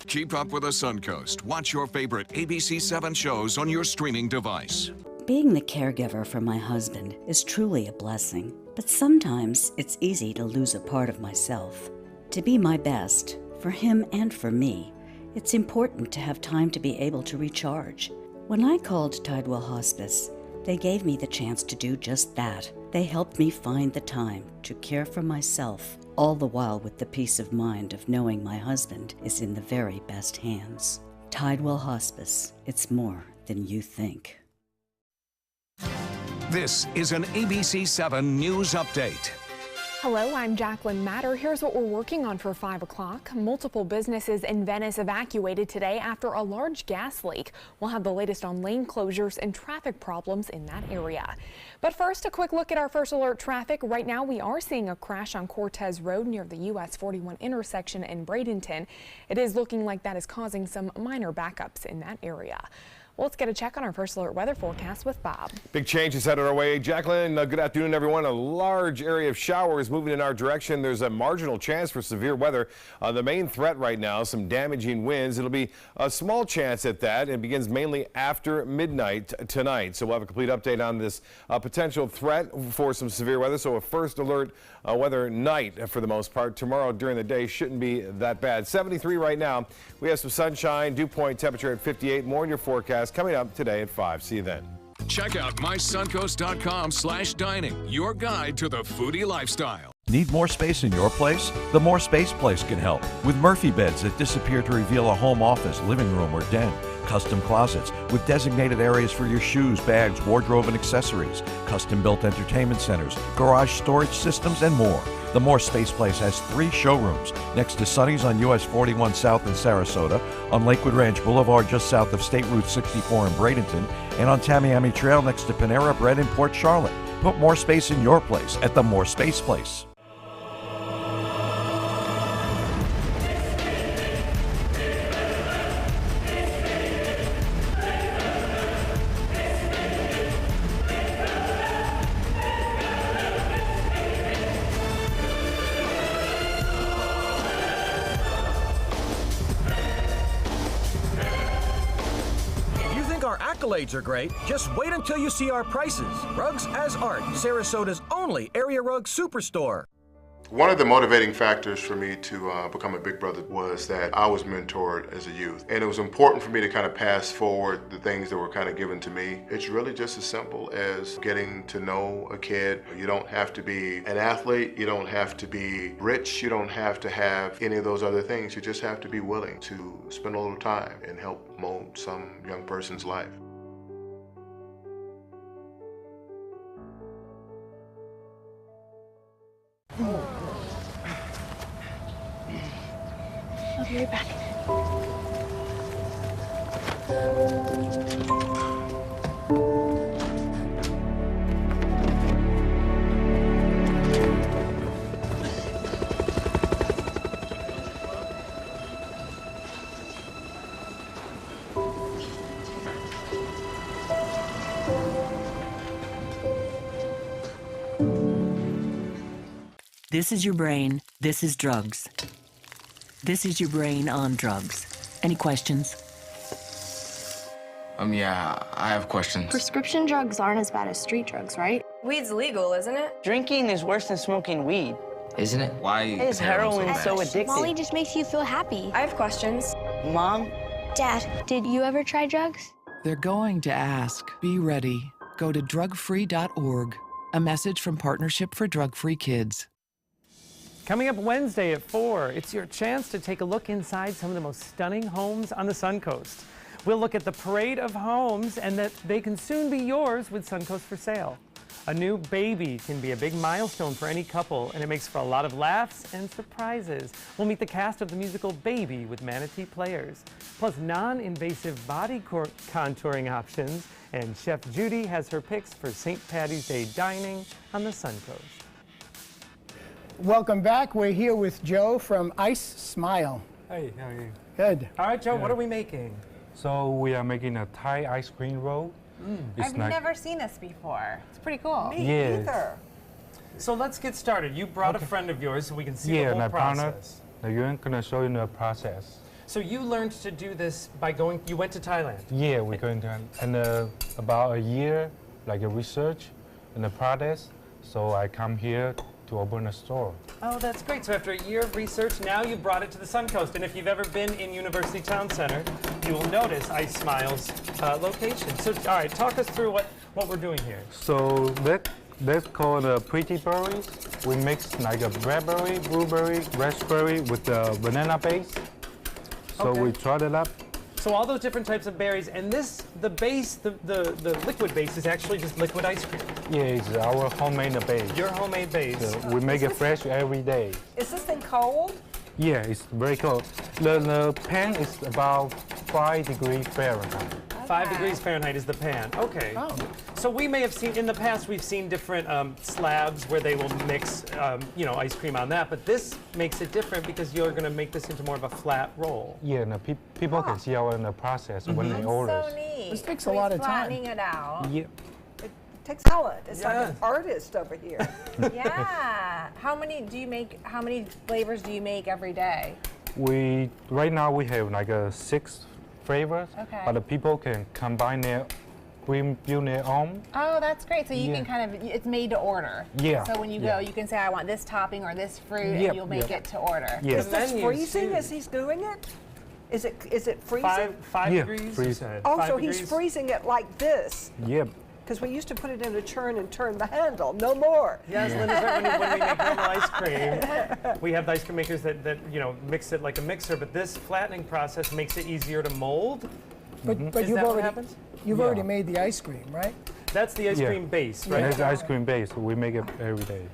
Keep up with the Suncoast. Watch your favorite ABC 7 shows on your streaming device. Being the caregiver for my husband is truly a blessing, but sometimes it's easy to lose a part of myself. To be my best, for him and for me, it's important to have time to be able to recharge. When I called Tidewell Hospice, they gave me the chance to do just that. They helped me find the time to care for myself, all the while with the peace of mind of knowing my husband is in the very best hands. Tidewell Hospice, it's more than you think. This is an ABC 7 News Update. Hello, I'm Jacqueline Matter. Here's what we're working on for 5 o'clock. Multiple businesses in Venice evacuated today after a large gas leak. We'll have the latest on lane closures and traffic problems in that area. But first, a quick look at our first alert traffic. Right now, we are seeing a crash on Cortez Road near the US 41 intersection in Bradenton. It is looking like that is causing some minor backups in that area. Well, let's get a check on our first alert weather forecast with Bob. Big change is headed our way. Jacqueline, good afternoon, everyone. A large area of showers moving in our direction. There's a marginal chance for severe weather. The main threat right now, some damaging winds. It'll be a small chance at that. It begins mainly after midnight tonight. So we'll have a complete update on this potential threat for some severe weather. So a first alert weather night for the most part. Tomorrow during the day shouldn't be that bad. 73 right now. We have some sunshine, dew point temperature at 58. More in your forecast coming up today at 5. See you then. Check out mysuncoast.com/dining, your guide to the foodie lifestyle. Need more space in your place? The More Space Place can help with Murphy beds that disappear to reveal a home office, living room, or den. Custom closets with designated areas for your shoes, bags, wardrobe, and accessories. Custom-built entertainment centers, garage storage systems, and more. The More Space Place has 3 showrooms next to Sunny's on US 41 South in Sarasota, on Lakewood Ranch Boulevard just south of State Route 64 in Bradenton, and on Tamiami Trail next to Panera Bread in Port Charlotte. Put more space in your place at the More Space Place. accolades are great. Just wait until you see our prices. Rugs as Art, Sarasota's only area rug superstore. One of the motivating factors for me to become a Big Brother was that I was mentored as a youth. And it was important for me to kind of pass forward the things that were kind of given to me. It's really just as simple as getting to know a kid. You don't have to be an athlete. You don't have to be rich. You don't have to have any of those other things. You just have to be willing to spend a little time and help mold some young person's life. I'll be right back. This is your brain. This is drugs. This is your brain on drugs. Any questions? Yeah, I have questions. Prescription drugs aren't as bad as street drugs, right? Weed's legal, isn't it? Drinking is worse than smoking weed. Isn't it? Why is heroin so addictive? Molly just makes you feel happy. I have questions. Mom? Dad, did you ever try drugs? They're going to ask. Be ready. Go to drugfree.org. A message from Partnership for Drug-Free Kids. Coming up Wednesday at 4, it's your chance to take a look inside some of the most stunning homes on the Suncoast. We'll look at the parade of homes and that they can soon be yours with Suncoast for sale. A new baby can be a big milestone for any couple, and it makes for a lot of laughs and surprises. We'll meet the cast of the musical Baby with Manatee Players, plus non-invasive body contouring options, and Chef Judy has her picks for St. Paddy's Day dining on the Suncoast. Welcome back. We're here with Joe from Ice Smile. Hey, how are you? Good. All right, Joe, what are we making? So we are making a Thai ice cream roll. I've never seen this before. It's pretty cool. Me either. So let's get started. You brought a friend of yours so we can see the whole process. You're gonna show you the process. So you learned to do this by going, you went to Thailand? Yeah, we're going to, and about a year, like a research in the process. So I come here to open a store. Oh, that's great. So after a year of research, now you've brought it to the Suncoast. And if you've ever been in University Town Center, you will notice Ice Smile's location. So, all right, talk us through what we're doing here. So that's called pretty berries. We mix like a blackberry, blueberry, raspberry with the banana base. So we trot it up. So all those different types of berries, and this, the base, the liquid base is actually just liquid ice cream. Yeah, it's our homemade base. Your homemade base. So we make it fresh every day. Is this thing cold? Yeah, it's very cold. The pan is about 5 degrees Fahrenheit. 5 degrees Fahrenheit is the pan. Okay. Oh. So we may have seen, in the past, we've seen different slabs where they will mix, ice cream on that, but this makes it different because you're going to make this into more of a flat roll. Yeah, and people can see our in the process when they order. So neat. This takes a lot of time. Flattening it out. Yeah. It takes talent. It's like an artist over here. Yeah. How many flavors do you make every day? Right now we have like 6 flavors, but the people can combine their build their own. Oh, that's great. So you can kind of, it's made to order. Yeah. So when you go, you can say, I want this topping or this fruit, and you'll make it to order. Is this freezing as he's doing it? Is it freezing? 5 degrees? Freezing. Oh, so he's freezing it like this. Yep. Because we used to put it in a churn and turn the handle. No more. Yes, Linda's right. When we make normal ice cream, we have the ice cream makers that mix it like a mixer, but this flattening process makes it easier to mold. But you've already made the ice cream, right? That's the ice cream base, right? That's the ice cream base. We make it every day.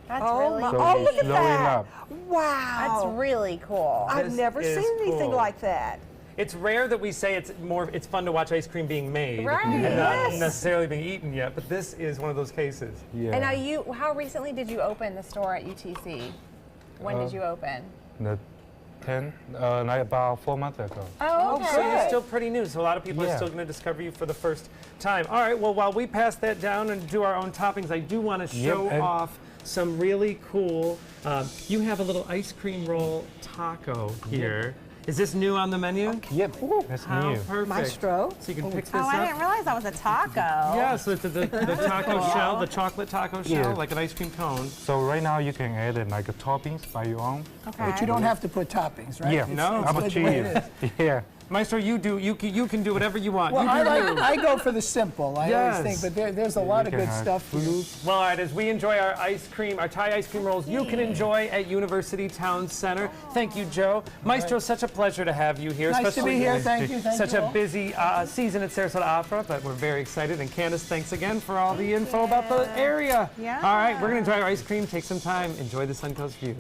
That's really cool. Oh, look at that. Up. Wow. That's really cool. I've never seen anything like that. It's rare that we say it's fun to watch ice cream being made and not necessarily being eaten yet, but this is one of those cases. Yeah. And now how recently did you open the store at UTC? When did you open? Like about 4 months ago. Oh, okay. So you're still pretty new, so a lot of people are still going to discover you for the first time. All right, well, while we pass that down and do our own toppings, I do want to show off some really cool, you have a little ice cream roll taco here. Is this new on the menu? Yep, that's How new. perfect. Maestro. So you can pick this Oh, up. I didn't realize that was a taco. Yeah, so it's the taco shell, the chocolate taco shell, Yeah. like an ice cream cone. So right now you can add it like a toppings by your own. Okay. But you don't have to put toppings, right? Yeah, No, how about it's the way it cheese? Yeah. Maestro, you can do whatever you want. Well, You do you. I go for the simple. I Yes. always think, but there's a lot of can good have stuff. fruit. Well, all right, as we enjoy our ice cream, our Thai ice cream rolls, you can enjoy at University Town Center. Thank you, Joe. Maestro, such a pleasure to have you here. Nice to especially be here. in Thank you. Thank such you a all. busy season at Sarasota Opera, but we're very excited. And Candace, thanks again for all the info about the area. Yeah. All right, we're going to enjoy our ice cream, take some time, enjoy the Suncoast view.